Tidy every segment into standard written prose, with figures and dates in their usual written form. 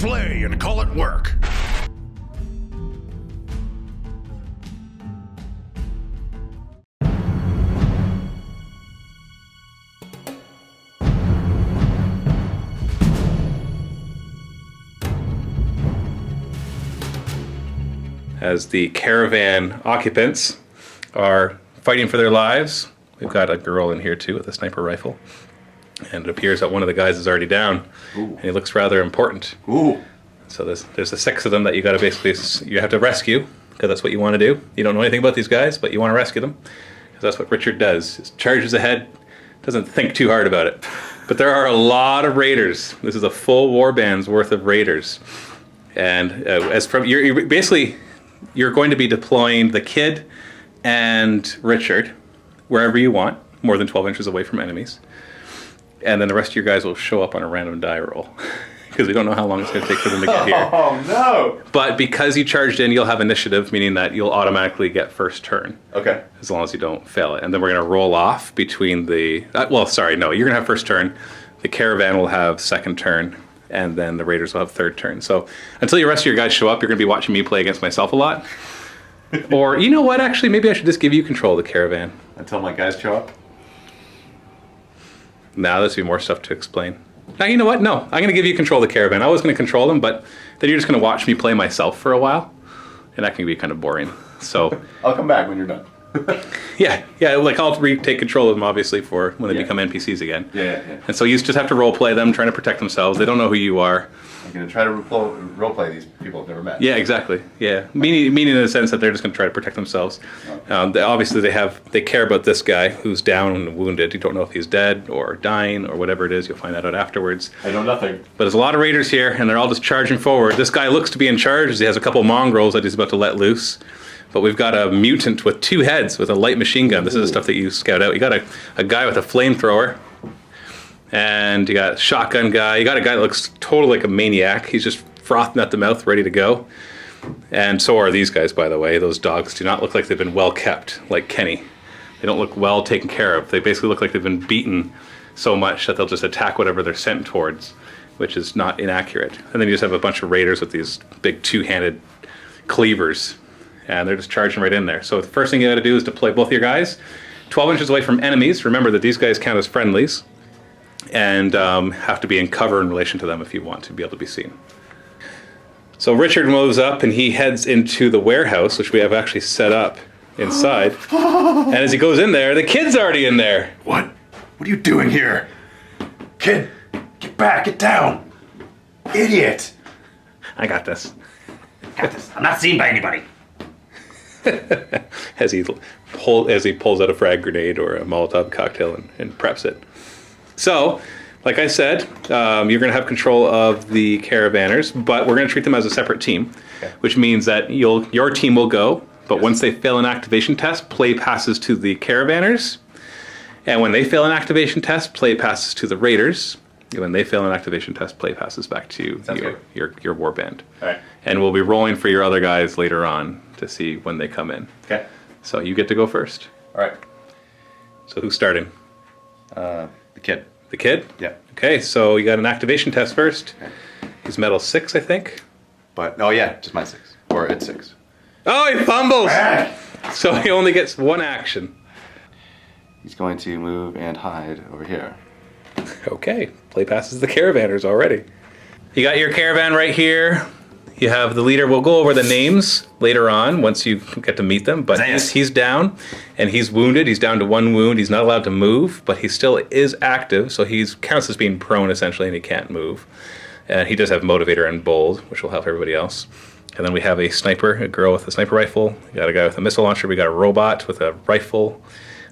play and call it work. As the caravan occupants are fighting for their lives, we've got a girl in here too with a sniper rifle. And it appears that one of the guys is already down. Ooh. And he looks rather important. Ooh. So there's the 6 of them that you got to basically, you have to rescue, because that's what you want to do. You don't know anything about these guys, but you want to rescue them, because that's what Richard does. He charges ahead, doesn't think too hard about it. But there are a lot of raiders. This is a full warband's worth of raiders. And as from you're basically, you're going to be deploying the kid and Richard wherever you want, more than 12 inches away from enemies. And then the rest of your guys will show up on a random die roll. Because we don't know how long it's going to take for them to get here. Oh, no! But because you charged in, you'll have initiative, meaning that you'll automatically get first turn. Okay. As long as you don't fail it. And then we're going to roll off between the... you're going to have first turn. The caravan will have second turn. And then the raiders will have third turn. So until the rest of your guys show up, you're going to be watching me play against myself a lot. Or, you know what, actually, maybe I should just give you control of the caravan. Until my guys show up? Now there's be more stuff to explain. Now, you know what? No, I'm going to give you control of the caravan. I was going to control them, but then you're just going to watch me play myself for a while. And that can be kind of boring. So I'll come back when you're done. yeah, like I'll take control of them, obviously, for when they become NPCs again. Yeah. And so you just have to role play them, trying to protect themselves. They don't know who you are. I'm going to try to role play these people I've never met. Yeah, exactly. Yeah, meaning in the sense that they're just going to try to protect themselves. Obviously, they care about this guy who's down and wounded. You don't know if he's dead or dying or whatever it is. You'll find that out afterwards. I know nothing. But there's a lot of raiders here, and they're all just charging forward. This guy looks to be in charge, as he has a couple mongrels that he's about to let loose. But we've got a mutant with 2 heads with a light machine gun. This is the stuff that you scout out. You got a guy with a flamethrower. And you got a shotgun guy. You got a guy that looks totally like a maniac. He's just frothing at the mouth, ready to go. And so are these guys, by the way. Those dogs do not look like they've been well kept, like Kenny. They don't look well taken care of. They basically look like they've been beaten so much that they'll just attack whatever they're sent towards, which is not inaccurate. And then you just have a bunch of raiders with these big 2-handed cleavers. And they're just charging right in there. So the first thing you got to do is deploy both your guys 12 inches away from enemies. Remember that these guys count as friendlies. And have to be in cover in relation to them if you want to be able to be seen. So Richard moves up and he heads into the warehouse, which we have actually set up inside. And as he goes in there, the kid's already in there. What? What are you doing here? Kid, get back, get down. Idiot. I got this. I'm not seen by anybody. as he pulls out a frag grenade or a Molotov cocktail and preps it. So, like I said, you're going to have control of the caravanners, but we're going to treat them as a separate team, which means that your team will go, but once they fail an activation test, play passes to the caravanners, and when they fail an activation test, play passes to the raiders, and when they fail an activation test, play passes back to your warband. All right. And we'll be rolling for your other guys later on to see when they come in. Okay. So you get to go first. All right. So who's starting? The kid. The kid? Yeah. Okay, so you got an activation test first. Okay. He's metal 6, I think. But, oh yeah, just my 6. Or it's 6. Oh, he fumbles! So he only gets 1 action. He's going to move and hide over here. Okay, play passes the caravanners already. You got your caravan right here. You have the leader. We'll go over the names later on once you get to meet them. But he's down, and he's wounded. He's down to 1 wound. He's not allowed to move, but he still is active. So he counts as being prone, essentially, and he can't move. And he does have Motivator and Bold, which will help everybody else. And then we have a sniper, a girl with a sniper rifle. We got a guy with a missile launcher. We got a robot with a rifle.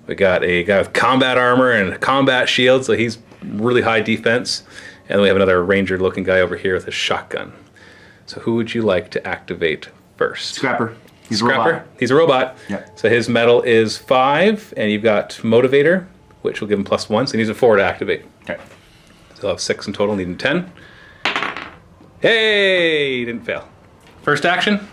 We got a guy with combat armor and a combat shield, so he's really high defense. And then we have another ranger-looking guy over here with a shotgun. So who would you like to activate first? Scrapper. He's a robot. He's a robot. Yeah. So his metal is 5, and you've got Motivator, which will give him +1, so he needs a 4 to activate. Okay. So he'll have 6 in total, needing 10. Hey! He didn't fail. First action?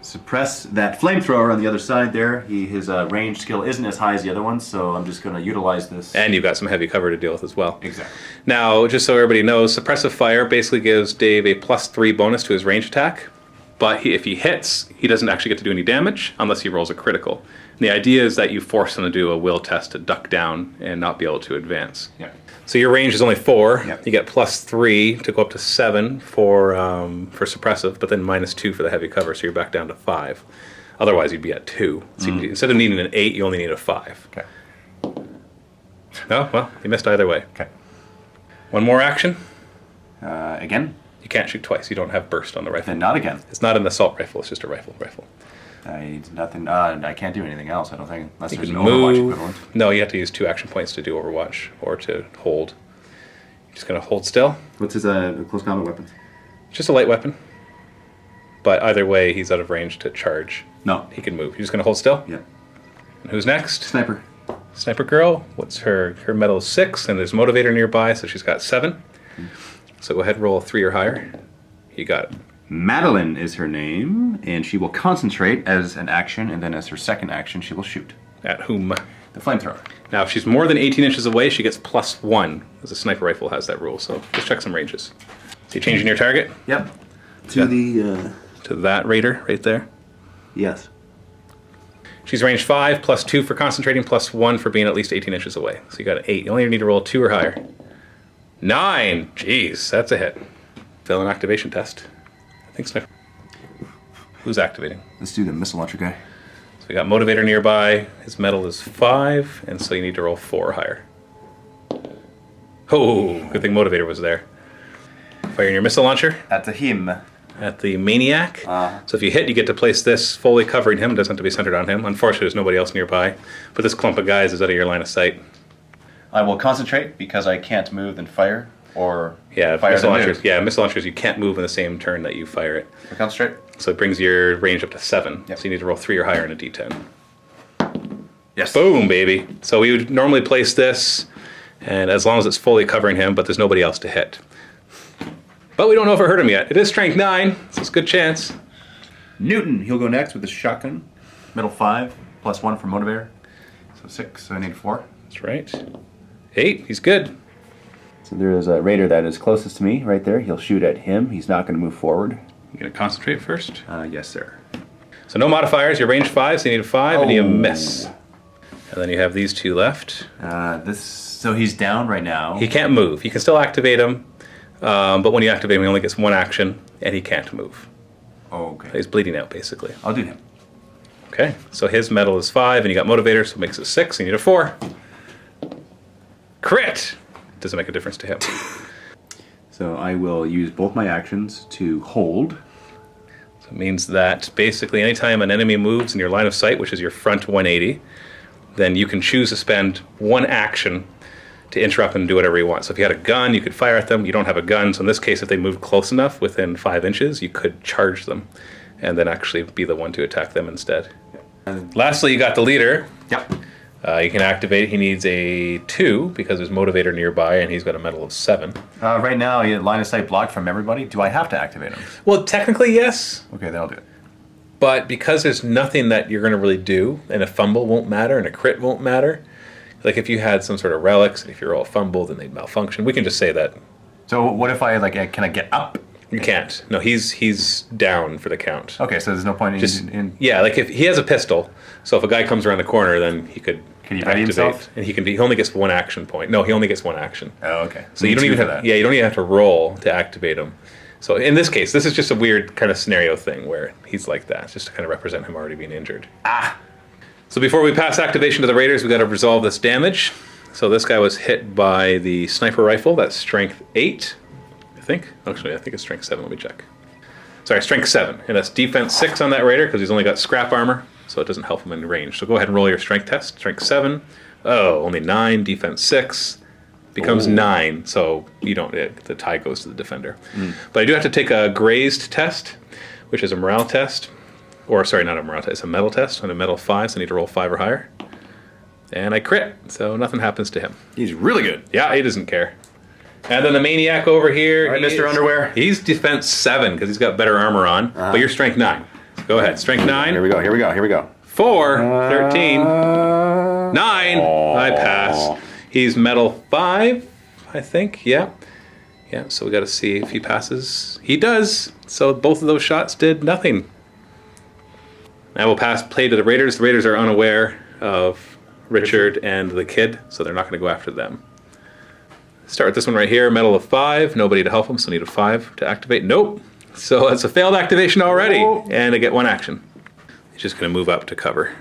suppress that flamethrower on the other side there. His range skill isn't as high as the other ones, so I'm just going to utilize this. And you've got some heavy cover to deal with as well. Exactly. Now, just so everybody knows, suppressive fire basically gives Dave a +3 bonus to his range attack. But if he hits, he doesn't actually get to do any damage unless he rolls a critical. And the idea is that you force him to do a will test to duck down and not be able to advance. Yeah. So your range is only 4. Yep. You get +3 to go up to 7 for suppressive, but then -2 for the heavy cover, so you're back down to 5. Otherwise, you'd be at 2. So instead of needing an 8, you only need a 5. Okay. Oh, well, you missed either way. Okay. One more action. Again? You can't shoot twice. You don't have burst on the rifle. Then not again. It's not an assault rifle. It's just a rifle. Nothing. I can't do anything else, I don't think. Unless You there's can an Overwatch move. equivalent. No, you have to use 2 action points to do Overwatch or to hold. You're just going to hold still. What's his close combat weapons? Just a light weapon. But either way, he's out of range to charge. No. He can move. You're just going to hold still? Yeah. And who's next? Sniper. Sniper girl. What's her medal is 6, and there's motivator nearby, so she's got 7. So go ahead and roll 3 or higher. You got it. Madeline is her name, and she will concentrate as an action, and then as her second action, she will shoot. At whom? The flamethrower. Now, if she's more than 18 inches away, she gets +1, because a sniper rifle has that rule. So just check some ranges. So you changing your target? Yep. Yeah. The To that raider right there. yes. She's range 5, +2 for concentrating, +1 for being at least 18 inches away. So you got an 8. You only need to roll 2 or higher. 9! Jeez, that's a hit. Fail an activation test. I think sniper. Who's activating? Let's do the missile launcher guy. So we got motivator nearby. His medal is 5, and so you need to roll 4 or higher. Oh, good thing motivator was there. Firing your missile launcher At the him. at the maniac. So if you hit, you get to place this fully covering him. It doesn't have to be centered on him. Unfortunately, there's nobody else nearby. But this clump of guys is out of your line of sight. I will concentrate because I can't move and fire, or Yeah, fire missile then launchers. move. Yeah, missile launchers. You can't move in the same turn that you fire it. I concentrate. So it brings your range up to 7. Yep. So you need to roll 3 or higher in a D10. Yes. Boom, baby. So we would normally place this, and as long as it's fully covering him, but there's nobody else to hit. But we don't know if it hurt him yet. It is strength 9, so it's a good chance. Newton, he'll go next with the shotgun. Middle 5, +1 for motivator. So 6, so I need 4. That's right. 8, he's good. So there is a raider that is closest to me right there. He'll shoot at him. He's not going to move forward. You gonna concentrate first? Yes, sir. So no modifiers, you're range 5, so you need a 5, and you miss. And then you have these 2 left. So he's down right now. He can't move. You can still activate him, but when you activate him, he only gets 1 action, and he can't move. Oh, okay. He's bleeding out, basically. I'll do him. Okay, so his medal is 5, and you got motivator, so it makes it 6, and you need a 4. Crit! Doesn't make a difference to him. So I will use both my actions to hold. So it means that basically anytime an enemy moves in your line of sight, which is your front 180, then you can choose to spend 1 action to interrupt and do whatever you want. So if you had a gun, you could fire at them. You don't have a gun, so in this case, if they moved close enough, within 5 inches, you could charge them and then actually be the one to attack them instead. Lastly, you got the leader. Yep. You can activate. He needs a 2 because there's motivator nearby, and he's got a medal of 7. Right now, line of sight blocked from everybody. Do I have to activate him? Well, technically, yes. Okay, then I'll do it. But because there's nothing that you're going to really do, and a fumble won't matter, and a crit won't matter, like if you had some sort of relics, and if you're all fumbled and they malfunction, we can just say that. So what if I can I get up? You can't. No, he's down for the count. Okay, so there's no point in Yeah, like if he has a pistol, so if a guy comes around the corner, then he could Can he ready himself? and he only gets 1 action point. No, he only gets 1 action. Oh, okay. So you don't even have you don't even have to roll to activate him. So in this case, this is just a weird kind of scenario thing where he's like that, just to kind of represent him already being injured. So before we pass activation to the raiders, we got to resolve this damage. So this guy was hit by the sniper rifle. That's strength 8, I think. Actually, I think it's strength 7. Let me check. Sorry, strength 7, and that's defense 6 on that raider because he's only got scrap armor, so it doesn't help him in range. So go ahead and roll your strength test. Strength 7. Oh, only 9. Defense 6. Becomes 9, so you don't. The tie goes to the defender. But I do have to take a grazed test, which is a morale test, or sorry, not a morale test. It's a metal test. On a metal 5, so I need to roll 5 or higher, and I crit, so nothing happens to him. He's really good. Yeah, he doesn't care. And then the maniac over here, All right, Mr. Underwear. He's defense 7 because he's got better armor on, but you're strength 9. Go ahead. Strength 9. Here we go. Here we go. Here we go. 4. 13. 9. I pass. He's metal 5, I think. Yeah. Yeah, so we got to see if he passes. He does. So both of those shots did nothing. I will pass play to the Raiders. The Raiders are unaware of Richard and the kid, so they're not going to go after them. Start with this one right here, metal of 5. Nobody to help him, so need a 5 to activate. Nope. So it's a failed activation already, and I get 1 action. He's just going to move up to cover.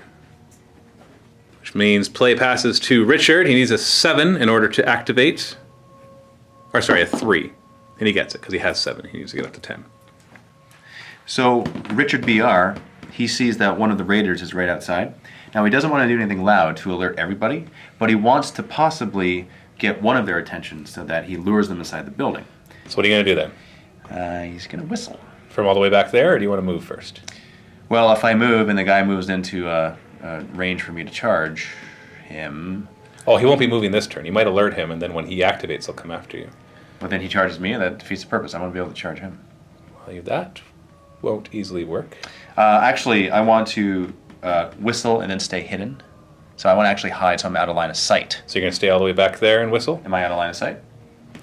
Which means play passes to Richard. He needs a 7 in order to activate. Or sorry, a 3. And he gets it, because he has 7. He needs to get up to 10. So Richard BR, he sees that one of the Raiders is right outside. Now he doesn't want to do anything loud to alert everybody, but he wants to possibly get one of their attention so that he lures them inside the building. So what are you going to do then? He's going to whistle. From all the way back there, or do you want to move first? Well, if I move and the guy moves into range for me to charge him... Oh, he won't be moving this turn. You might alert him, and then when he activates, he'll come after you. Well, then he charges me, and that defeats the purpose. I want to be able to charge him. Well, that won't easily work. Actually, I want to whistle and then stay hidden. So I want to actually hide, so I'm out of line of sight. So you're going to stay all the way back there and whistle? Am I out of line of sight?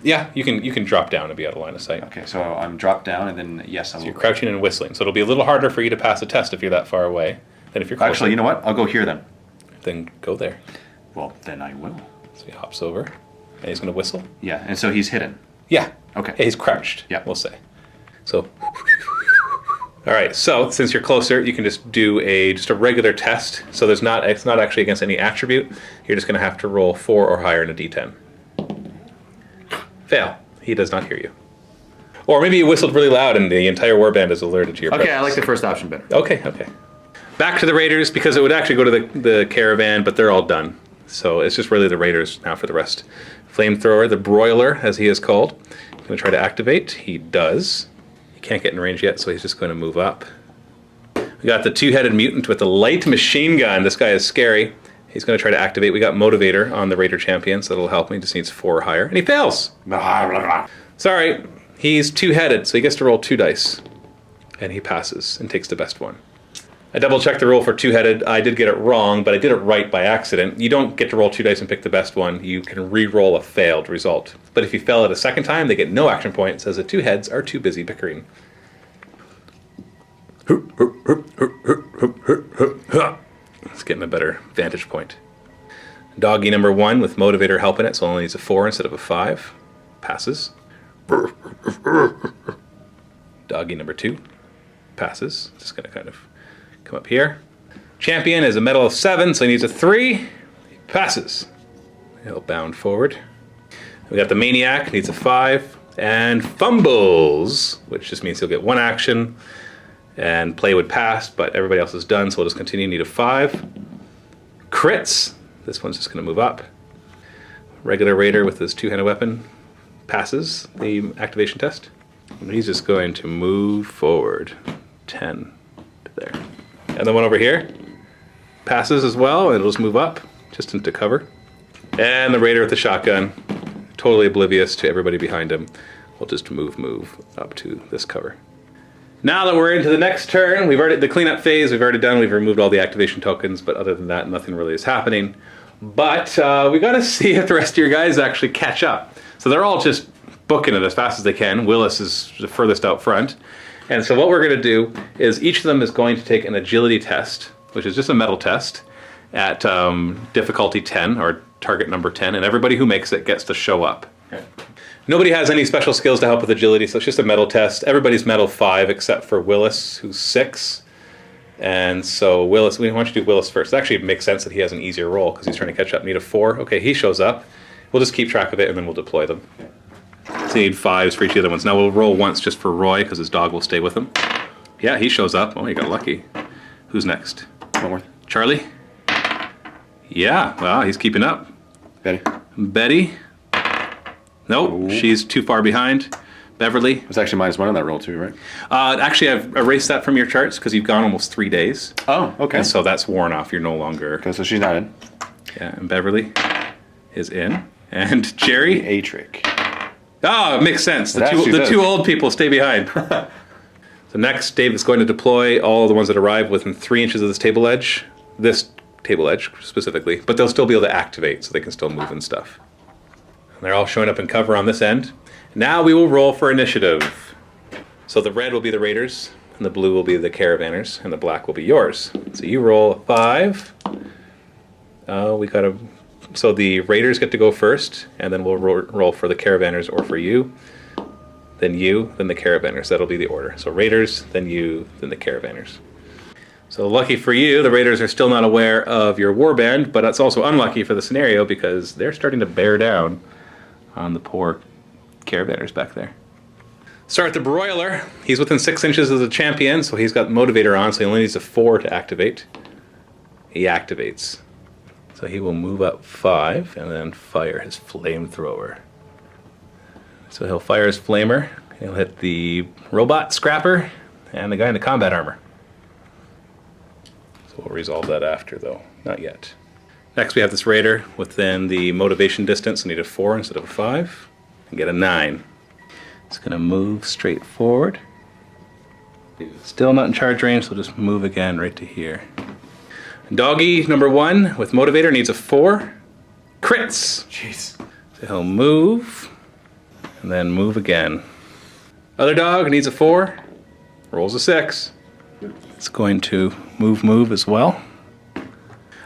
Yeah, you can drop down and be out of line of sight. Okay, so I'm dropped down, and then, yes, I will. So you're crouching and whistling. So it'll be a little harder for you to pass a test if you're that far away than if you're closer. Actually, you know what? I'll go here then. Then go there. Well, then I will. So he hops over, and he's going to whistle. Yeah, and so he's hidden. Yeah. Okay. He's crouched, yeah, we'll say. So, all right, so since you're closer, you can just do just a regular test. So it's not actually against any attribute. You're just going to have to roll 4 or higher in a d10. Fail. He does not hear you. Or maybe you whistled really loud and the entire warband is alerted to your presence. Okay, I like the first option better. Okay. Back to the Raiders, because it would actually go to the Caravan, but they're all done. So it's just really the Raiders now for the rest. Flamethrower, the Broiler, as he is called. He's going to try to activate. He does. He can't get in range yet, so he's just going to move up. We got the 2-headed mutant with the light machine gun. This guy is scary. He's going to try to activate. We got Motivator on the Raider champion, so that'll help me. Just needs 4 or higher. And he fails. Sorry. He's 2-headed, so he gets to roll 2 dice. And he passes and takes the best one. I double-checked the roll for 2-headed. I did get it wrong, but I did it right by accident. You don't get to roll 2 dice and pick the best one. You can re-roll a failed result. But if you fail it a second time, they get no action points, as the 2 heads are too busy bickering. Let's get him a better vantage point. Doggy number 1 with Motivator helping it, so only needs a 4 instead of a 5. Passes. Doggy number 2 passes. Just going to kind of come up here. Champion is a metal of 7, so he needs a 3. He passes. He'll bound forward. We got the Maniac, needs a 5. And fumbles, which just means he'll get 1 action. And play would pass, but everybody else is done, so we'll just continue. Need a 5. Crits. This one's just going to move up. Regular Raider with his 2-handed weapon passes the activation test. And he's just going to move forward 10 to there. And the one over here passes as well, and it'll just move up just into cover. And the Raider with the shotgun, totally oblivious to everybody behind him, will just move up to this cover. Now that we're into the next turn, the cleanup phase we've already done. We've removed all the activation tokens, but other than that, nothing really is happening. But we got to see if the rest of your guys actually catch up. So they're all just booking it as fast as they can. Willis is the furthest out front. And so what we're going to do is each of them is going to take an agility test, which is just a metal test, at difficulty 10, or target number 10, and everybody who makes it gets to show up. Okay. Nobody has any special skills to help with agility, so it's just a metal test. Everybody's metal 5 except for Willis, who's 6. And so Willis, we want you to do Willis first. It actually makes sense that he has an easier roll because he's trying to catch up. Need a 4. Okay, he shows up. We'll just keep track of it and then we'll deploy them. So you need 5s for each of the other ones. Now we'll roll once just for Roy because his dog will stay with him. Yeah, he shows up. Oh, you got lucky. Who's next? One more. Charlie? Yeah, well, he's keeping up. Betty? Nope, ooh. She's too far behind. Beverly? It was actually -1 on that roll too, right? Actually, I've erased that from your charts because you've gone almost 3 days. Oh, okay. And so that's worn off. You're no longer... Okay, so she's not in. Yeah, and Beverly is in. And Jerry? A-trick. Oh, it makes sense. The two old people stay behind. So So next, Dave is going to deploy all the ones that arrive within 3 inches of this table edge specifically, but they'll still be able to activate, so they can still move and stuff. And they're all showing up in cover on this end. Now we will roll for initiative. So the red will be the raiders, and the blue will be the caravanners, and the black will be yours. So you roll a 5. So the raiders get to go first, and then we'll roll for the caravanners or for you, then the caravanners. That'll be the order. So raiders, then you, then the caravanners. So lucky for you, the raiders are still not aware of your warband, but that's also unlucky for the scenario because they're starting to bear down on the poor caravanners back there. Start the broiler. He's within 6 inches of the champion, so he's got motivator on, so he only needs a 4 to activate. He activates. So he will move up 5 and then fire his flamethrower. So he'll fire his flamer. He'll hit the robot scrapper and the guy in the combat armor. So we'll resolve that after, though. Not yet. Next we have this raider within the motivation distance. So need a 4 instead of a 5 and get a 9. It's going to move straight forward. Still not in charge range, so just move again right to here. Doggy number 1 with motivator needs a 4. Crits. Jeez. So he'll move and then move again. Other dog needs a 4. Rolls a 6. It's going to move as well.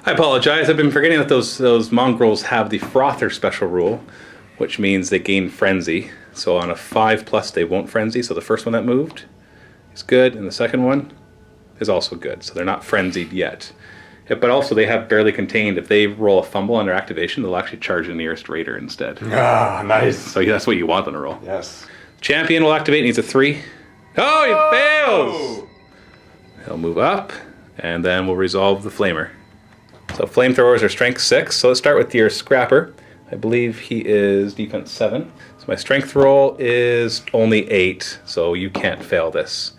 I apologize. I've been forgetting that those mongrels have the frother special rule, which means they gain frenzy. So on a 5+ they won't frenzy. So the first one that moved is good, and the second one is also good. So they're not frenzied yet. But also they have barely contained. If they roll a fumble on their activation, they'll actually charge the nearest raider instead. Ah, nice. So that's what you want them to roll. Yes. Champion will activate, needs a 3. Oh, he fails! He'll move up, and then we'll resolve the flamer. So flamethrowers are strength 6. So let's start with your scrapper. I believe he is defense 7. So my strength roll is only 8, so you can't fail this.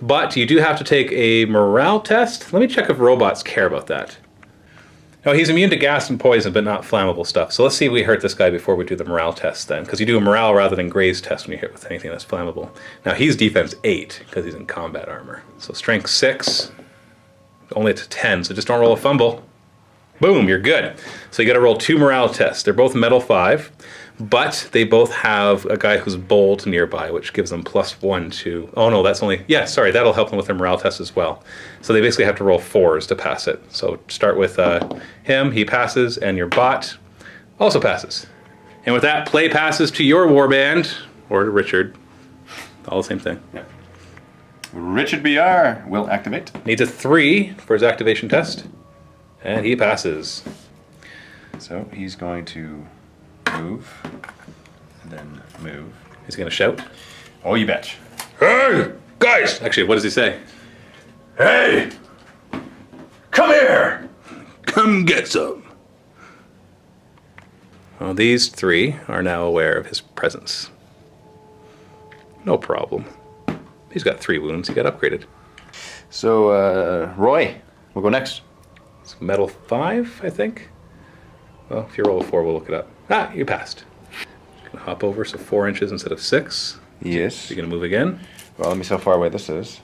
But you do have to take a morale test. Let me check if robots care about that. No, he's immune to gas and poison, but not flammable stuff. So let's see if we hurt this guy before we do the morale test then. Because you do a morale rather than graze test when you hit with anything that's flammable. Now he's defense 8 because he's in combat armor. So strength 6, only to 10, so just don't roll a fumble. Boom, you're good. So you got to roll 2 morale tests. They're both metal 5, but they both have a guy who's bold nearby, which gives them +1 to... Oh no, that's only... Yeah, sorry, that'll help them with their morale test as well. So they basically have to roll 4s to pass it. So start with him, he passes, and your bot also passes. And with that, play passes to your warband, or to Richard. All the same thing. Yeah. Richard BR will activate. Needs a 3 for his activation test. And he passes. So he's going to move, and then move. He's going to shout. Oh, you betch. Hey, guys! Actually, what does he say? Hey! Come here! Come get some. Well, these 3 are now aware of his presence. No problem. He's got 3 wounds. He got upgraded. So, Roy, we'll go next. It's metal 5, I think. Well, if you roll a 4, we'll look it up. Ah, you passed. Gonna hop over, so 4 inches instead of 6. Yes. You're gonna move again. Well, let me see how far away this is.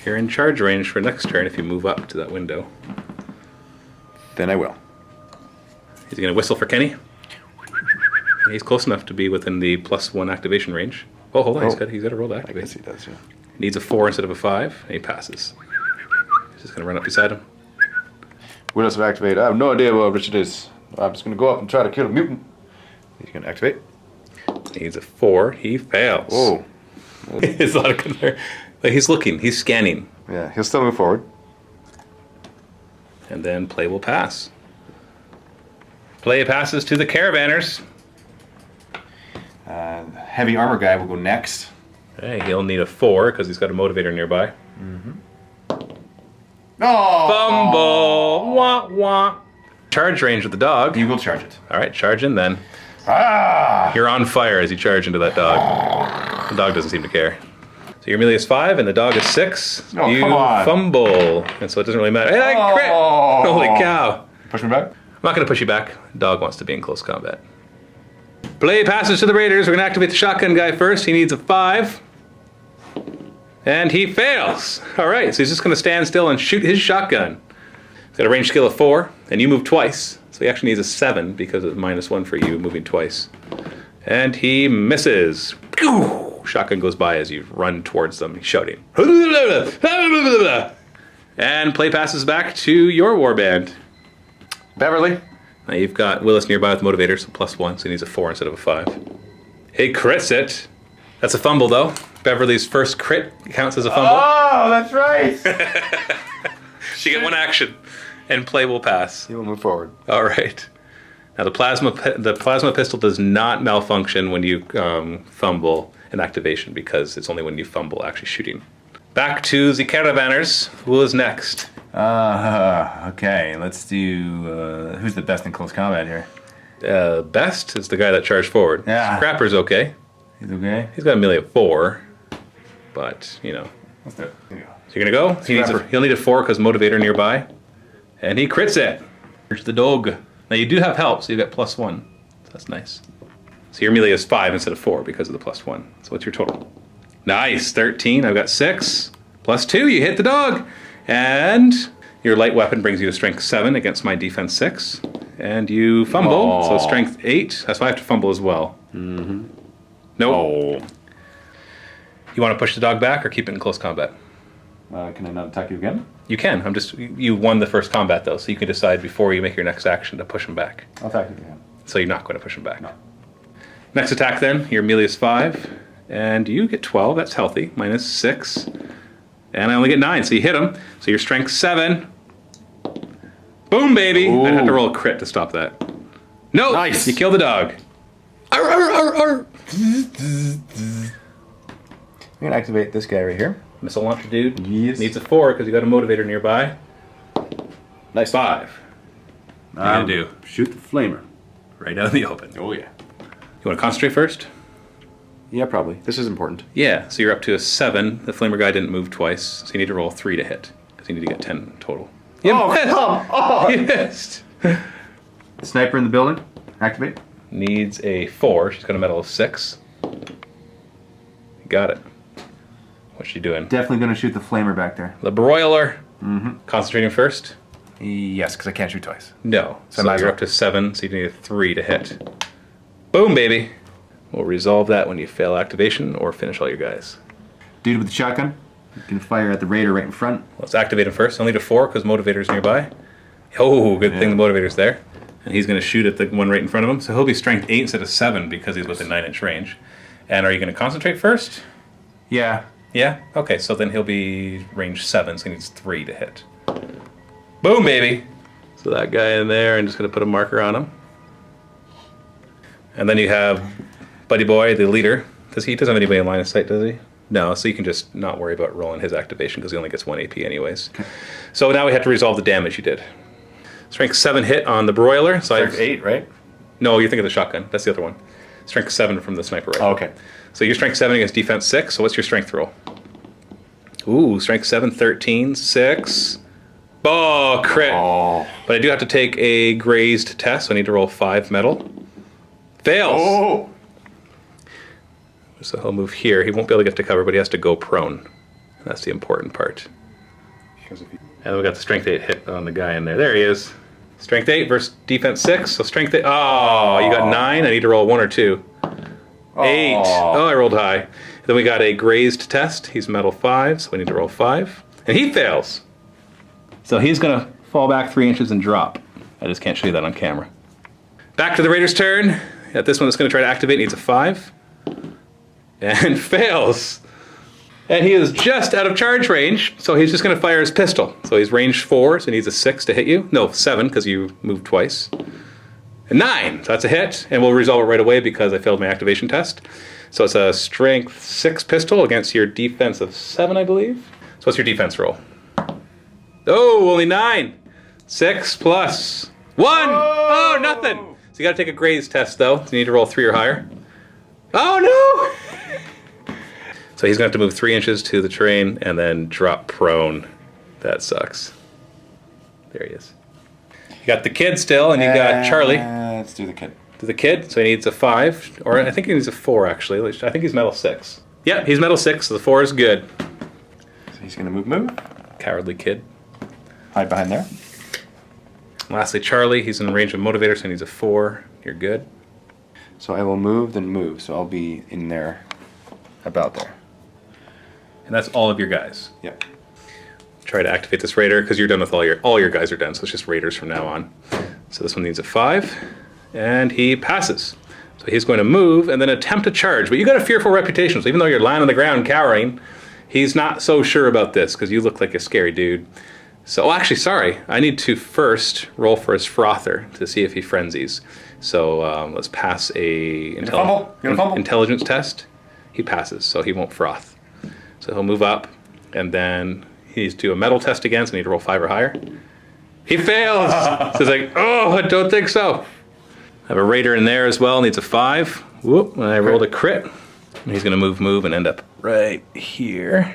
You're in charge range for next turn if you move up to that window. Then I will. He's gonna whistle for Kenny. He's close enough to be within the +1 activation range. Oh, hold on, he's got a roll to I activate. guess he does, yeah. Needs a 4 instead of a 5, and he passes. He's just gonna run up beside him. What else have I activated? I have no idea what Richard is. I'm just going to go up and try to kill a mutant. He's going to activate. He needs a 4. He fails. Whoa. It's a lot of concern. Like he's looking. He's scanning. Yeah, he'll still move forward. And then play will pass. Play passes to the caravanners. Heavy armor guy will go next. Hey, he'll need a 4 because he's got a motivator nearby. Oh! Fumble! Wah, wah. Charge range with the dog. You will charge it. All right, charge in then. Ah! You're on fire as you charge into that dog. The dog doesn't seem to care. So your melee is 5 and the dog is 6. Oh, you come on. fumble. And so it doesn't really matter. Hey, I crit! Oh. Holy cow. Push me back? I'm not going to push you back. The dog wants to be in close combat. Play passes to the raiders. We're going to activate the shotgun guy first. He needs a 5. And he fails. All right, so he's just going to stand still and shoot his shotgun. He's got a range skill of 4, and you move twice. So he actually needs a 7 because it's -1 for you moving twice. And he misses. Pew! Shotgun goes by as you run towards them, shouting. And play passes back to your warband. Beverly. Now you've got Willis nearby with motivator, so +1, so he needs a 4 instead of a 5. He crits it. That's a fumble, though. Beverly's first crit counts as a fumble. Oh, that's right. She get 1 action, and play will pass. You will move forward. All right. Now the plasma pistol does not malfunction when you fumble an activation because it's only when you fumble actually shooting. Back to the Caravanners. Who is next? Okay, let's do... who's the best in close combat here? Best is the guy that charged forward. Yeah. Scrapper's okay. He's okay? He's got a melee of 4, but, you know. Let's do it. Here you go. So you're going to go? He'll need a 4 because motivator nearby. And he crits it. Here's the dog. Now you do have help, so you get +1. So that's nice. So your melee is 5 instead of 4 because of the +1. So what's your total? Nice, 13. I've got 6. +2, you hit the dog. And your light weapon brings you to strength 7 against my defense 6. And you fumble, so strength 8. That's why I have to fumble as well. Mm-hmm. Nope. Oh. You want to push the dog back or keep it in close combat? Can I not attack you again? You can. You won the first combat though, so you can decide before you make your next action to push him back. I'll attack you again. So you're not going to push him back. No. Next attack then, your melee is 5, and you get 12. That's healthy. -6, and I only get 9. So you hit him. So your strength 7. Boom, baby! Ooh. I'd have to roll a crit to stop that. No, Nice. You kill the dog. Arr, arr, arr, arr. I'm gonna activate this guy right here. Missile launcher dude. Yes. Needs a 4 because you got a motivator nearby. Nice. 5. What are you gonna do? Shoot the flamer. Right out in the open. Oh yeah. You want to concentrate first? Yeah, probably. This is important. Yeah, so you're up to a 7. The flamer guy didn't move twice, so you need to roll 3 to hit. Because you need to get 10 total. Oh, come on! You missed! Sniper in the building. Activate. Needs a 4. She's got a medal of 6. Got it. What's she doing? Definitely gonna shoot the flamer back there. The broiler. Concentrating first? Yes, because I can't shoot twice. No. So So might as you're well. up to 7, so you need a 3 to hit. Boom, baby! We'll resolve that when you fail activation or finish all your guys. Dude with the shotgun. You can fire at the raider right in front. Let's activate him first. I'll need a 4 because motivator's nearby. Oh, good thing the motivator's there. And he's going to shoot at the one right in front of him. So he'll be strength 8 instead of 7 because he's within 9-inch range. And are you going to concentrate first? Yeah. Yeah? Okay, so then he'll be range 7, so he needs 3 to hit. Boom, baby! So that guy in there, I'm just going to put a marker on him. And then you have Buddy Boy, the leader. He doesn't have anybody in line of sight, does he? No, so you can just not worry about rolling his activation because he only gets 1 AP anyways. Okay. So now we have to resolve the damage you did. Strength 7 hit on the broiler. So Strength 8, right? No, you're thinking of the shotgun. That's the other one. Strength 7 from the sniper rifle. Oh, okay. So you're strength 7 against defense 6. So what's your strength roll? Ooh, strength 7, 13, 6. Oh, crit. Oh. But I do have to take a grazed test, so I need to roll 5 metal. Fails. Oh. So he'll move here. He won't be able to get to cover, but he has to go prone. That's the important part. And we got the strength 8 hit on the guy in there. There he is. Strength 8 versus defense 6. So strength 8. Oh, you got 9. I need to roll 1 or 2. 8. Oh, I rolled high. Then we got a grazed test. He's metal 5, so we need to roll 5. And he fails. So he's going to fall back 3 inches and drop. I just can't show you that on camera. Back to the Raider's turn. At this one that's going to try to activate needs a 5. And fails. And he is just out of charge range, so he's just going to fire his pistol. So he's range 4, so he needs a 6 to hit you. No, 7, because you moved twice. And 9, so that's a hit. And we'll resolve it right away because I failed my activation test. So it's a strength 6 pistol against your defense of 7, I believe. So what's your defense roll? Oh, only 9. 6 plus 1. Oh, nothing. So you got to take a graze test, though. So you need to roll 3 or higher. Oh, no! So he's going to have to move 3 inches to the terrain and then drop prone. That sucks. There he is. You got the kid still, and you got Charlie. Let's do the kid. To the kid, so he needs a 5, or I think he needs a 4 actually. I think he's metal 6. Yeah, he's metal 6, so the 4 is good. He's gonna move. Cowardly kid. Hide behind there. Lastly, Charlie. He's in range of motivator, so he needs a 4. You're good. So I will move, then move. So I'll be in there, about there. And that's all of your guys. Yep. Try to activate this raider because you're done with all your guys are done. So it's just raiders from now on. So this one needs a 5, and he passes. So he's going to move and then attempt to charge. But you got a fearful reputation. So even though you're lying on the ground cowering, he's not so sure about this because you look like a scary dude. So, actually, sorry. I need to first roll for his frother to see if he frenzies. So let's pass a intelligence test. He passes, so he won't froth. So he'll move up, and then he needs to do a metal test again, so I need to roll 5 or higher. He fails! So it's like, oh, I don't think so. I have a raider in there as well, needs a 5. Whoop, and I rolled a crit. And he's going to move, and end up right here.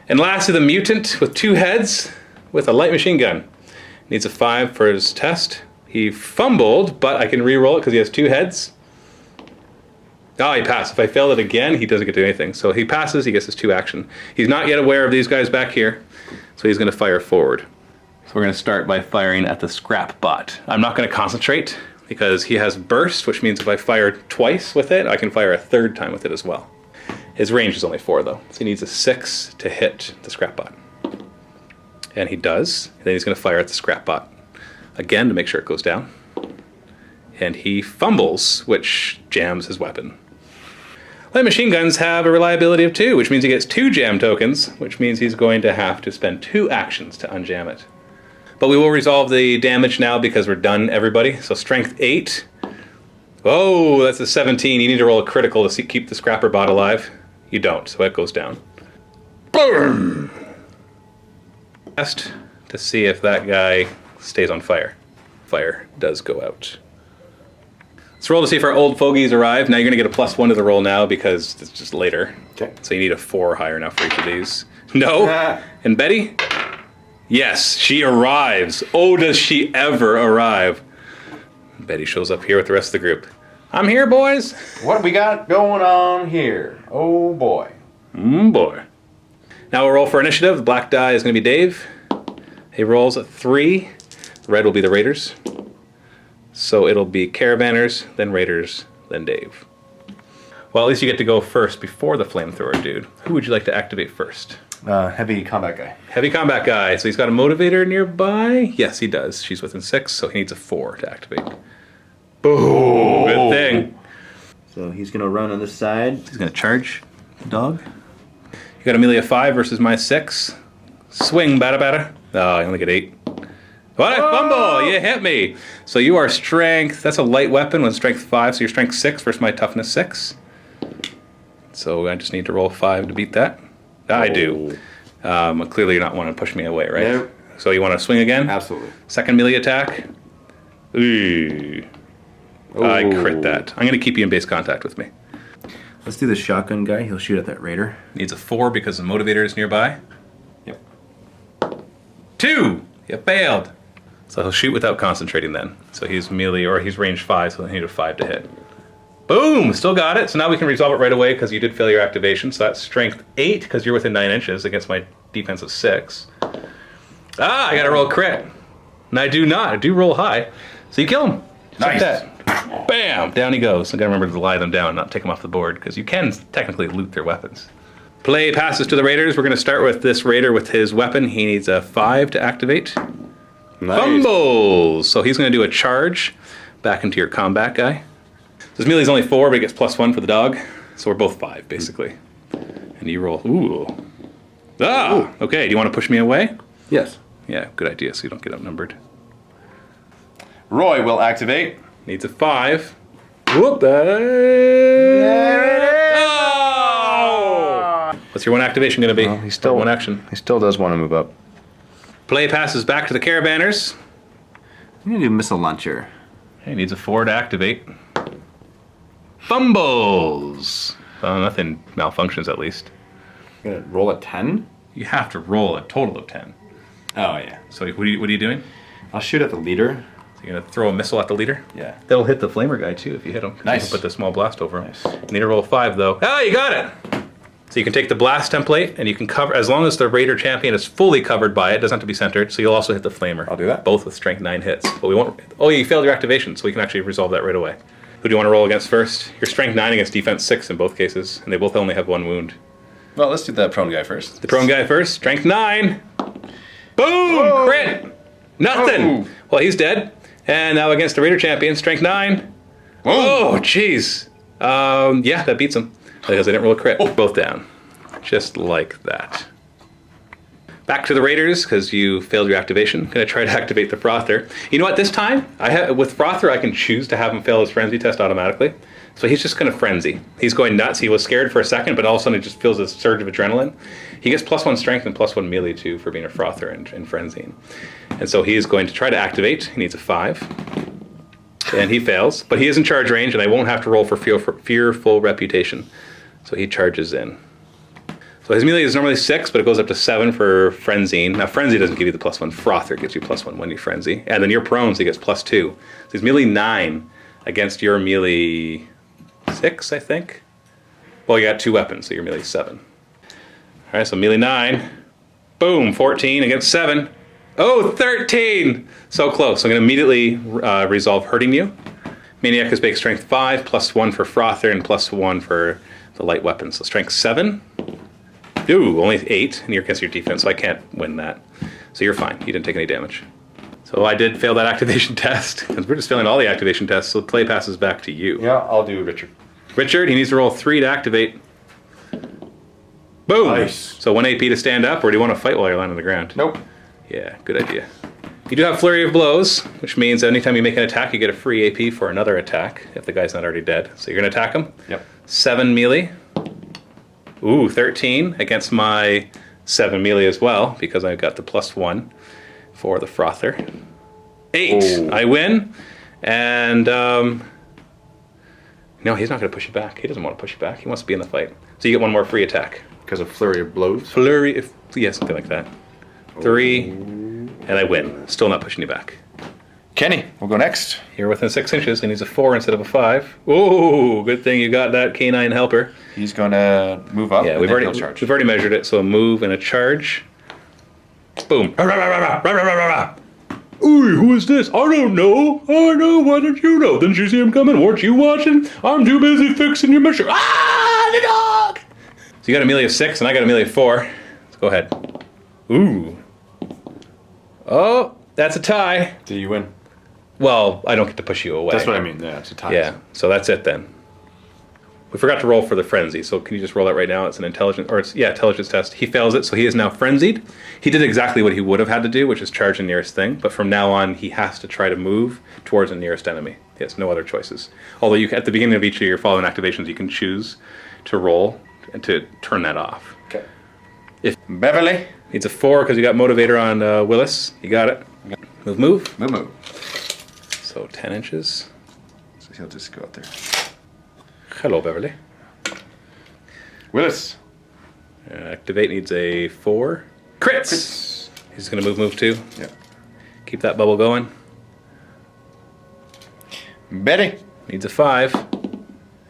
And lastly, the mutant with 2 heads with a light machine gun. Needs a 5 for his test. He fumbled, but I can re-roll it because he has 2 heads. Oh, he passed. If I fail it again, he doesn't get to do anything. So he passes, he gets his 2 action. He's not yet aware of these guys back here, so he's going to fire forward. So we're going to start by firing at the scrap bot. I'm not going to concentrate because he has burst, which means if I fire twice with it, I can fire a 3rd time with it as well. His range is only 4 though, so he needs a 6 to hit the scrap bot. And he does. And then he's going to fire at the scrap bot again to make sure it goes down. And he fumbles, which jams his weapon. Light machine guns have a reliability of 2, which means he gets 2 jam tokens, which means he's going to have to spend 2 actions to unjam it. But we will resolve the damage now because we're done, everybody. So strength 8. Oh, that's a 17. You need to roll a critical to keep the scrapper bot alive. You don't, so it goes down. Boom! Test to see if that guy stays on fire. Fire does go out. Let's roll to see if our old fogies arrive. Now you're going to get a +1 to the roll now because it's just later. Okay. So you need a 4 higher now for each of these. No? And Betty? Yes, she arrives. Oh, does she ever arrive. Betty shows up here with the rest of the group. I'm here, boys. What we got going on here? Oh, boy. Boy. Now we'll roll for initiative. The black die is going to be Dave. He rolls a 3. Red will be the Raiders. So it'll be Caravanners, then Raiders, then Dave. Well, at least you get to go first before the flamethrower dude. Who would you like to activate first? Heavy combat guy. Heavy combat guy. So he's got a motivator nearby? Yes, he does. She's within 6, so he needs a 4 to activate. Boom! Good thing. So he's going to run on this side. He's going to charge the dog. You got a melee of 5 versus my 6. Swing, bada bada. Oh, I only get 8. What a fumble! You hit me. So you are strength. That's a light weapon with strength 5. So you're strength 6 versus my toughness 6. So I just need to roll 5 to beat that. I do. Clearly you're not wanting to push me away, right? No. So you want to swing again? Absolutely. Second melee attack. Ooh. I crit that. I'm going to keep you in base contact with me. Let's do the shotgun guy. He'll shoot at that raider. Needs a 4 because the motivator is nearby. Yep. 2! You failed. So he'll shoot without concentrating then. So he's melee, or he's range 5, so he'll need a 5 to hit. Boom! Still got it. So now we can resolve it right away because you did fail your activation. So that's strength 8 because you're within 9 inches against my defense of 6. Ah, I got to roll a crit. And I do not. I do roll high. So you kill him. Nice. Like that. Bam! Down he goes. I got to remember to lie them down, not take them off the board because you can technically loot their weapons. Play passes to the Raiders. We're going to start with this Raider with his weapon. He needs a 5 to activate. Nice. Fumbles! So he's going to do a charge back into your combat guy. His melee's only 4, but he gets +1 for the dog. So we're both 5, basically. And you roll. Ooh. Ah! Ooh. Okay, do you want to push me away? Yes. Yeah, good idea, so you don't get outnumbered. Roy will activate. Needs a 5. Whoop. There it is! Oh! What's your 1 activation going to be? Well, he's still 1 action. He still does want to move up. Play passes back to the Caravanners. I'm going to do missile launcher. He needs a 4 to activate. Fumbles! Nothing malfunctions, at least. I'm going to roll a 10? You have to roll a total of 10. Oh, yeah. So what are you doing? I'll shoot at the leader. So you're going to throw a missile at the leader? Yeah. That'll hit the flamer guy, too, if you hit him. Nice. You can put the small blast over him. Nice. You need to roll a 5, though. Oh, you got it! So you can take the blast template and you can cover, as long as the Raider champion is fully covered by it, doesn't have to be centered, so you'll also hit the flamer. I'll do that. Both with strength 9 hits. But we won't, oh, you failed your activation, so we can actually resolve that right away. Who do you want to roll against first? Your strength 9 against defense 6 in both cases, and they both only have 1 wound. Well, let's do the prone guy first. The prone guy first, strength 9. Boom! Whoa. Crit! Nothing! Whoa. Well, he's dead. And now against the Raider champion, strength 9. Whoa. Oh, jeez. Yeah, that beats him. Because they didn't roll a crit. Both down. Just like that. Back to the Raiders, because you failed your activation. Gonna try to activate the Frother. You know what, this time, with Frother, I can choose to have him fail his Frenzy test automatically. So he's just gonna Frenzy. He's going nuts. He was scared for a second, but all of a sudden he just feels a surge of adrenaline. He gets +1 strength and +1 melee too for being a Frother and Frenzying. And so he is going to try to activate. He needs a 5. And he fails, but he is in charge range, and I won't have to roll for Fearful Reputation. So he charges in. So his melee is normally 6, but it goes up to 7 for Frenzying. Now Frenzy doesn't give you the +1. Frother gives you +1 when you Frenzy. And then you're prone, so he gets +2. So he's melee 9 against your melee 6, I think. Well, you got 2 weapons, so you're melee 7. All right, so melee 9. Boom, 14 against 7. Oh, 13! So close. So I'm going to immediately resolve hurting you. Maniac is big strength 5, +1 for Frother, and +1 for the light weapons. So strength 7. Ooh, only 8, and you're against your defense, so I can't win that. So you're fine. You didn't take any damage. So I did fail that activation test, because we're just failing all the activation tests, so play passes back to you. Yeah, I'll do Richard. Richard, he needs to roll 3 to activate. Boom! Nice. So 1 AP to stand up, or do you want to fight while you're lying on the ground? Nope. Yeah, good idea. You do have Flurry of Blows, which means anytime you make an attack, you get a free AP for another attack, if the guy's not already dead. So you're going to attack him. Yep. 7 melee. Ooh, 13 against my 7 melee as well, because I've got the +1 for the Frother. 8. Oh. I win. And, no, he's not going to push you back. He doesn't want to push you back. He wants to be in the fight. So you get 1 more free attack. Because of Flurry of Blows? Flurry, yeah, something like that. 3, and I win. Still not pushing you back. Kenny, we'll go next. You're within 6 inches. He needs a 4 instead of a 5. Oh, good thing you got that canine helper. He's going to move up. Yeah, we've already measured it. So a move and a charge. Boom. Ooh, who is this? I don't know. I know. Why don't you know? Didn't you see him coming? Weren't you watching? I'm too busy fixing your mission. Ah, the dog! So you got a melee of 6, and I got a melee of 4. Let's go ahead. Ooh. Oh, that's a tie. Do you win? Well, I don't get to push you away. That's what I mean. Yeah, it's a tie. Yeah, so that's it then. We forgot to roll for the frenzy, so can you just roll that right now? It's an intelligence test. He fails it, so he is now frenzied. He did exactly what he would have had to do, which is charge the nearest thing, but from now on, he has to try to move towards the nearest enemy. He has no other choices. Although you, at the beginning of each of your following activations, you can choose to roll and to turn that off. Okay. If Beverly? needs a 4 because you got motivator on Willis. You got it. Move, move. Move, move. So 10 inches. So he'll just go out there. Hello, Beverly. Willis. Activate needs a 4. Crits! He's going to move too. Yeah. Keep that bubble going. Betty. Needs a 5.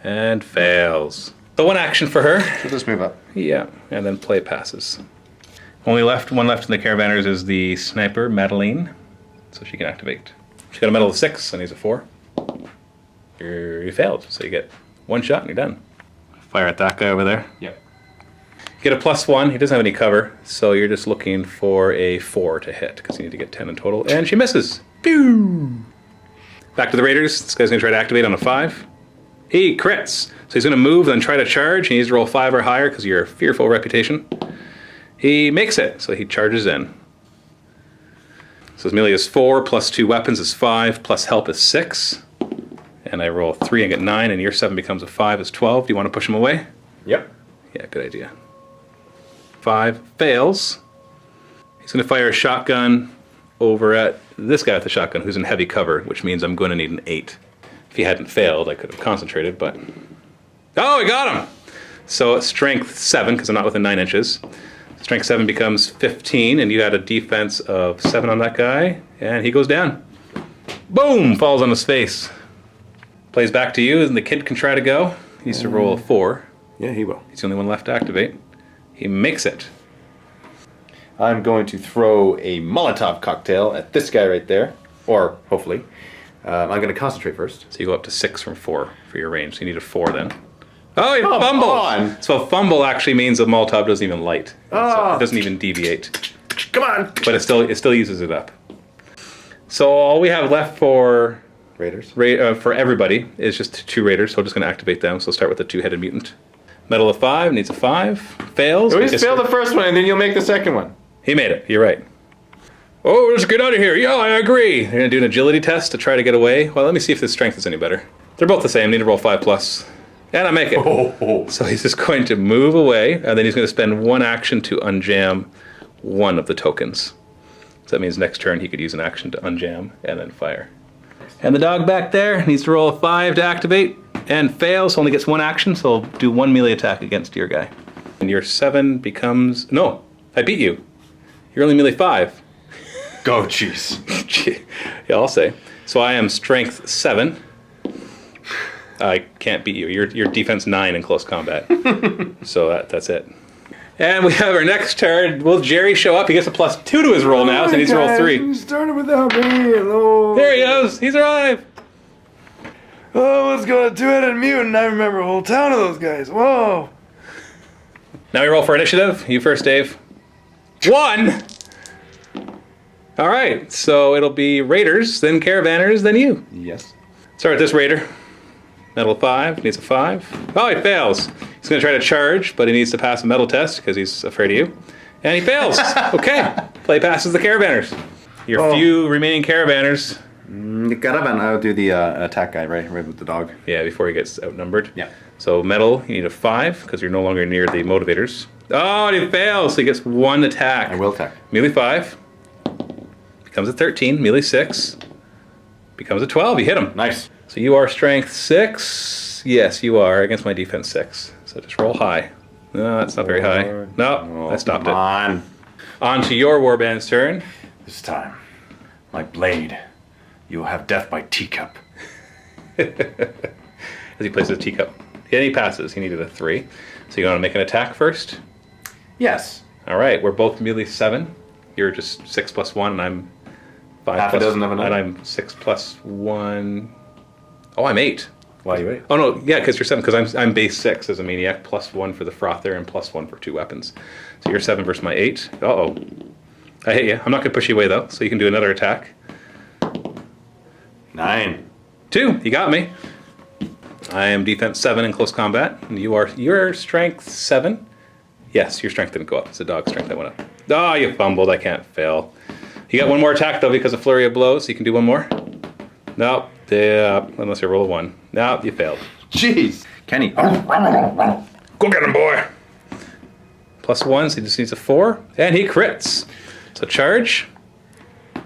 And fails. So 1 action for her. She'll just move up. Yeah, and then play passes. One left in the Caravanners is the sniper, Madeline. So she can activate. She got a medal of 6 and he's a 4. You failed, so you get 1 shot and you're done. Fire at that guy over there. Yep. Get a +1. He doesn't have any cover, so you're just looking for a 4 to hit because you need to get 10 in total. And she misses. Pew! Back to the Raiders. This guy's going to try to activate on a 5. He crits. So he's going to move, then try to charge. He needs to roll 5 or higher because of your fearful reputation. He makes it, so he charges in. So his melee is 4, plus 2 weapons is 5, plus help is 6. And I roll 3 and get 9, and your 7 becomes a 5 is 12. Do you want to push him away? Yep. Yeah, good idea. 5 fails. He's going to fire a shotgun over at this guy with the shotgun who's in heavy cover, which means I'm going to need an 8. If he hadn't failed, I could have concentrated, but... Oh, I got him! So it's strength 7, because I'm not within 9 inches. Strength 7 becomes 15, and you got a defense of 7 on that guy, and he goes down. Boom! Falls on his face. Plays back to you, and the kid can try to go. He needs to roll a 4. Yeah, he will. He's the only one left to activate. He makes it. I'm going to throw a Molotov cocktail at this guy right there. Or, hopefully. I'm going to concentrate first. So you go up to 6 from 4 for your range. So you need a 4 then. Oh, you Come fumble! on. So fumble actually means the Molotov doesn't even light. So Oh. it doesn't even deviate. Come on! But it still uses it up. So all we have left for Raiders. for everybody is just 2 raiders. So I'm just going to activate them. So start with the 2-headed mutant. Metal of 5 needs a 5. Fails. We just fail the first one and then you'll make the second one. He made it. You're right. Oh, let's get out of here. Yeah, I agree. They're going to do an agility test to try to get away. Well, let me see if his strength is any better. They're both the same. Need to roll 5+. And I make it. Oh. So he's just going to move away, and then he's going to spend 1 action to unjam 1 of the tokens. So that means next turn he could use an action to unjam and then fire. And the dog back there needs to roll a 5 to activate and fails. Only gets 1 action, so he'll do 1 melee attack against your guy. And your 7 becomes... No, I beat you. You're only melee 5. Go, jeez. Yeah, I'll say. So I am strength 7. I can't beat you. You're defense 9 in close combat. So that's it. And we have our next turn. Will Jerry show up? He gets a +2 to his roll now, so he needs to roll 3. You started without me. Hello. There he goes. He's alive. Oh, let's go to 2-headed mutant. I remember a whole town of those guys. Whoa. Now we roll for initiative. You first, Dave. 1. All right. So it'll be Raiders, then Caravanners, then you. Yes. Start with this Raider. Metal 5, needs a 5. Oh, he fails. He's going to try to charge, but he needs to pass a metal test because he's afraid of you. And he fails. Okay. Play passes the Caravanners. Your few remaining Caravanners. The Caravan, I'll do the attack guy, right with the dog. Yeah, before he gets outnumbered. Yeah. So metal, you need a 5 because you're no longer near the motivators. Oh, and he fails. So he gets 1 attack. I will attack. Melee 5. Becomes a 13. Melee 6. Becomes a 12. You hit him. Nice. So you are strength 6. Yes, you are against my defense 6. So just roll high. No, that's not very high. No, I stopped it. Come On to your warband's turn. This time, my blade, you will have death by teacup. As he places a teacup. Yeah, he passes. He needed a 3. So you want to make an attack first? Yes. All right, we're both melee 7. You're just 6 + 1, and I'm 5 Half a dozen of another. and I'm 6 + 1. Oh, I'm 8. Why you 8? Oh no, yeah, because you're 7. Because I'm base 6 as a maniac, +1 for the frother, and +1 for 2 weapons. So you're 7 versus my 8. Uh-oh. I hit you. I'm not going to push you away, though, so you can do another attack. 9. 2. You got me. I am defense 7 in close combat. And you're strength 7. Yes, your strength didn't go up. It's the dog's strength that went up. Oh, you fumbled. I can't fail. You got 1 more attack, though, because of Flurry of Blows, so you can do 1 more. Nope. Yeah, unless you roll a 1. Nope, you failed. Jeez. Kenny. Go get him, boy. +1, so he just needs a 4. And he crits. So charge. So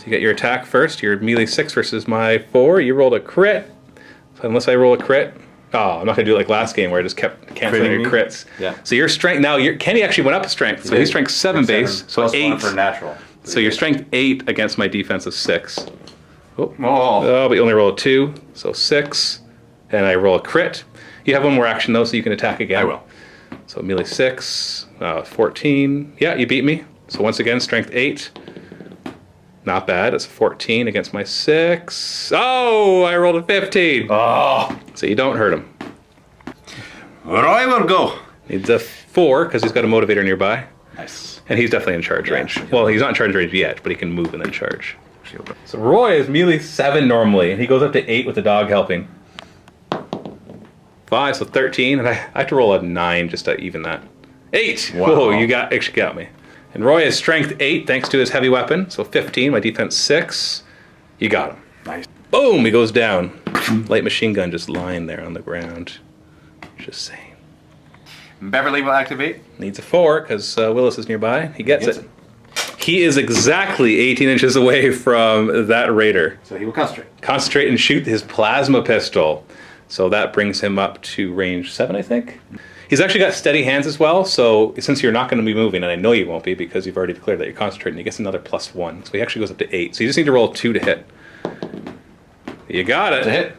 you get your attack first. You're melee 6 versus my 4. You rolled a crit. So unless I roll a crit... Oh, I'm not going to do it like last game where I just kept canceling Critting your me? crits. Yeah. So your strength... Now, Kenny actually went up a strength. So he's strength 7 base. So Plus 8. 1 for natural. So you're strength 8 against my defense of 6. Oh. Oh, but you only roll a 2. So 6. And I roll a crit. You have 1 more action, though, so you can attack again. I will. So melee 6. 14. Yeah, you beat me. So once again, strength 8. Not bad. It's a 14 against my 6. Oh, I rolled a 15. Oh. So you don't hurt him. Roy will go. Needs a 4 because he's got a motivator nearby. Nice. And he's definitely in charge range. Well, he's not in charge range yet, but he can move and then charge. Shield. So Roy is melee 7 normally, and he goes up to 8 with the dog helping. 5, so 13, and I have to roll a 9 just to even that. 8! Wow. Whoa, you actually got me. And Roy is strength 8 thanks to his heavy weapon, so 15, my defense 6. You got him. Nice. Boom, he goes down. Light machine gun just lying there on the ground. Just saying. Beverly will activate. Needs a 4 because Willis is nearby. He gets Gets it. He is exactly 18 inches away from that raider. So he will concentrate. Concentrate and shoot his plasma pistol. So that brings him up to range 7, I think. He's actually got steady hands as well, so since you're not going to be moving, and I know you won't be because you've already declared that you're concentrating, he gets another +1. So he actually goes up to 8. So you just need to roll a 2 to hit. You got it. To hit.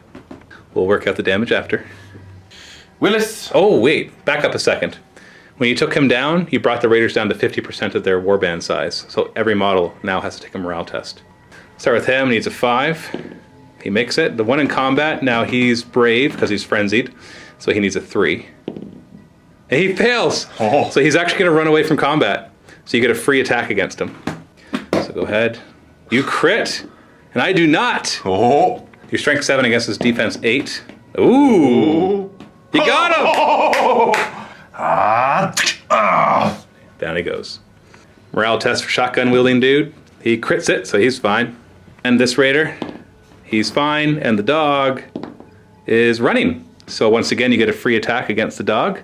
We'll work out the damage after. Willis. Oh, wait. Back up a second. When you took him down, you brought the Raiders down to 50% of their warband size. So every model now has to take a morale test. Start with him. Needs a 5. He makes it. The one in combat, now he's brave because he's frenzied. So he needs a 3. And he fails. Oh. So he's actually going to run away from combat. So you get a free attack against him. So go ahead. You crit. And I do not. Oh. Your strength 7 against his defense 8. Ooh. You got him. Down he goes. Morale test for shotgun wielding dude. He crits it, so he's fine. And this raider, he's fine. And the dog is running. So once again, you get a free attack against the dog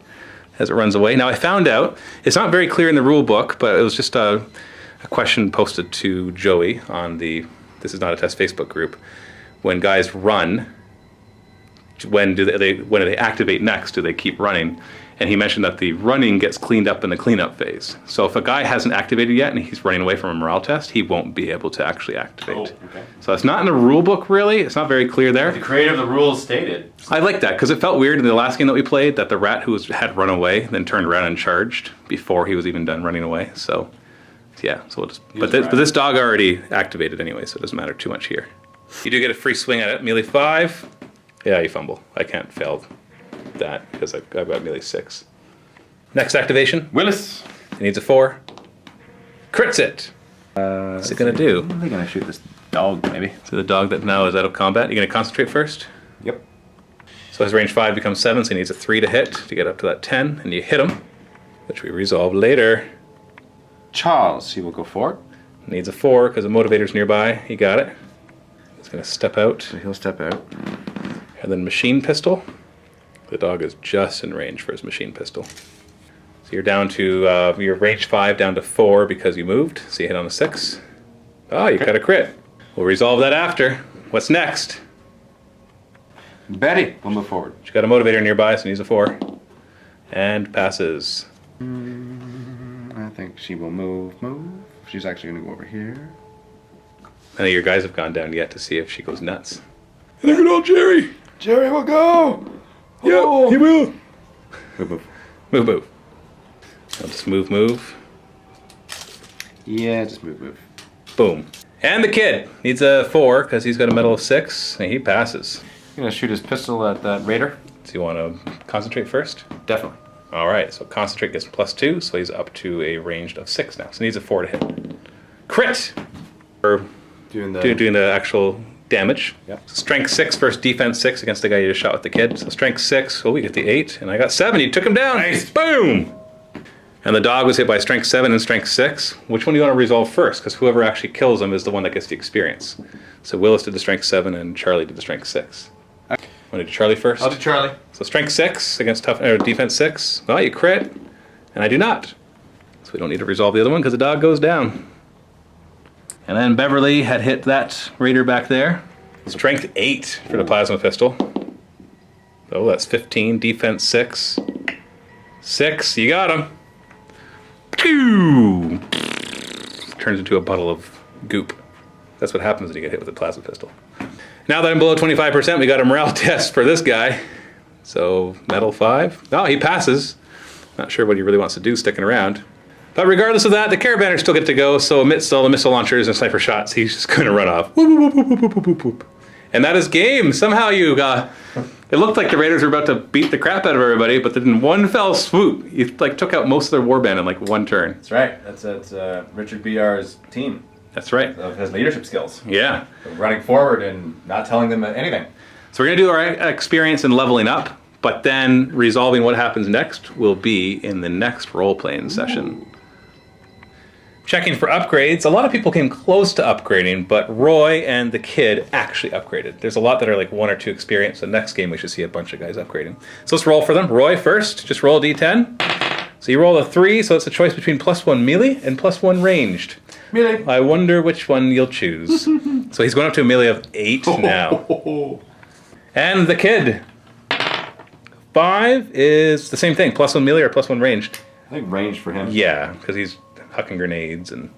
as it runs away. Now I found out, it's not very clear in the rule book, but it was just a question posted to Joey on the This Is Not a Test Facebook group. When guys run, when do they activate next, do they keep running? And he mentioned that the running gets cleaned up in the cleanup phase. So if a guy hasn't activated yet and he's running away from a morale test, he won't be able to actually activate. Oh, okay. So it's not in the rule book really. It's not very clear there. The creator of the rules stated. I like that because it felt weird in the last game that we played that the rat who had run away then turned around and charged before he was even done running away. So yeah, so we'll just, but this dog already activated anyway, so it doesn't matter too much here. You do get a free swing at it. Melee 5. Yeah, you fumble. I can't fail that because I've got melee 6. Next activation. Willis. He needs a 4. Crits it. What's it gonna do? Are they gonna shoot this dog, maybe? So the dog that now is out of combat. You gonna concentrate first? Yep. So his range 5 becomes 7, so he needs a 3 to hit to get up to that 10, and you hit him, which we resolve later. Charles, he will go forward. Needs a 4 because the motivator's nearby. You got it. He's gonna step out. So he'll step out. And then machine pistol. The dog is just in range for his machine pistol. So you're down to your range 5 down to 4 because you moved. So you hit on a 6. Oh, you got a crit. We'll resolve that after. What's next? Betty will move forward. She got a motivator nearby, so needs a 4. And passes. I think she will move. She's actually gonna go over here. I know your guys have gone down yet to see if she goes nuts. Look at old Jerry. Jerry will go. Yeah, Oh. he will. Move. Move. I'll just move. Yeah, just move. Boom. And the kid needs a 4 because he's got a medal of 6, and he passes. You're gonna shoot his pistol at that raider? So you want to concentrate first? Definitely. All right, so concentrate gets +2, so he's up to a ranged of 6 now. So he needs a 4 to hit. Crit! Or Doing the actual damage. Yep. Strength 6 versus defense 6 against the guy you just shot with the kid. So strength 6, we get the 8, and I got 7. You took him down. Nice. Boom! And the dog was hit by strength 7 and strength 6. Which one do you want to resolve first? Because whoever actually kills him is the one that gets the experience. So Willis did the strength 7 and Charlie did the strength 6. Want to do Charlie first? I'll do Charlie. So strength 6 against defense 6. Well, you crit, and I do not. So we don't need to resolve the other one because the dog goes down. And then Beverly had hit that raider back there. Strength 8 for the plasma pistol. Oh, that's 15. Defense 6. 6, you got him. Pew! Turns into a bottle of goop. That's what happens when you get hit with a plasma pistol. Now that I'm below 25%, we got a morale test for this guy. So, medal 5. Oh, he passes. Not sure what he really wants to do sticking around. But regardless of that, the Caravanners still get to go, so amidst all the missile launchers and sniper shots, he's just going to run off. Whoop, whoop, whoop, whoop, whoop, whoop, whoop. And that is game. Somehow you got... It looked like the Raiders were about to beat the crap out of everybody, but then in one fell swoop, you took out most of their warband in like one turn. That's right. That's Richard BR's team. That's right. Of his leadership skills. Yeah. Running forward and not telling them anything. So we're going to do our experience in leveling up, but then resolving what happens next will be in the next role-playing session. Checking for upgrades. A lot of people came close to upgrading, but Roy and the kid actually upgraded. There's a lot that are like 1 or 2 experience, so next game we should see a bunch of guys upgrading. So let's roll for them. Roy first, just roll a d10. So you roll a 3, so it's a choice between +1 melee and +1 ranged. Melee. I wonder which one you'll choose. So he's going up to a melee of 8 now. And the kid. 5 is the same thing, +1 melee or +1 ranged. I think range for him. Yeah, because he's hucking grenades and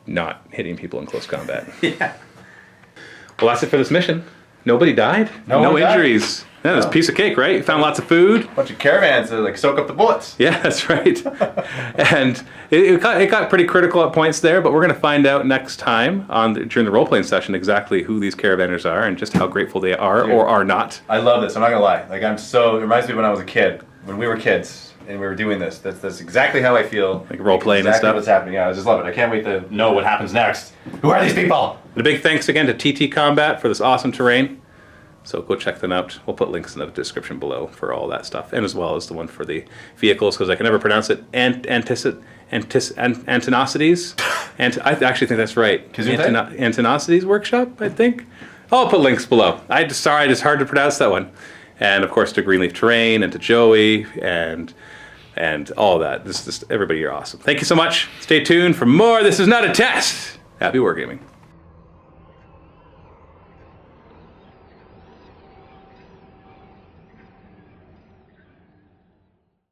not hitting people in close combat. Yeah. Well, that's it for this mission. Nobody died? No one died. injuries. Yeah, it's a piece of cake, right? You found lots of food. Bunch of caravans that like soak up the bullets. Yeah, that's right. And it got pretty critical at points there, but we're going to find out next time during the role-playing session exactly who these caravanners are and just how grateful they are or are not. I love this. I'm not gonna lie. Like it reminds me of when I was a kid, when we were kids and we were doing this. That's exactly how I feel. Like role-playing and exactly stuff. what's happening. Yeah, I just love it. I can't wait to know what happens next. Who are these people? And a big thanks again to TT Combat for this awesome terrain. So go check them out. We'll put links in the description below for all that stuff, and as well as the one for the vehicles, because I can never pronounce it. Antinocities. I actually think that's right. Antinocities Workshop, I think. I'll put links below. Sorry, it's hard to pronounce that one. And of course to Greenleaf Terrain and to Joey and all that. Everybody, you're awesome. Thank you so much. Stay tuned for more. This is not a test. Happy wargaming.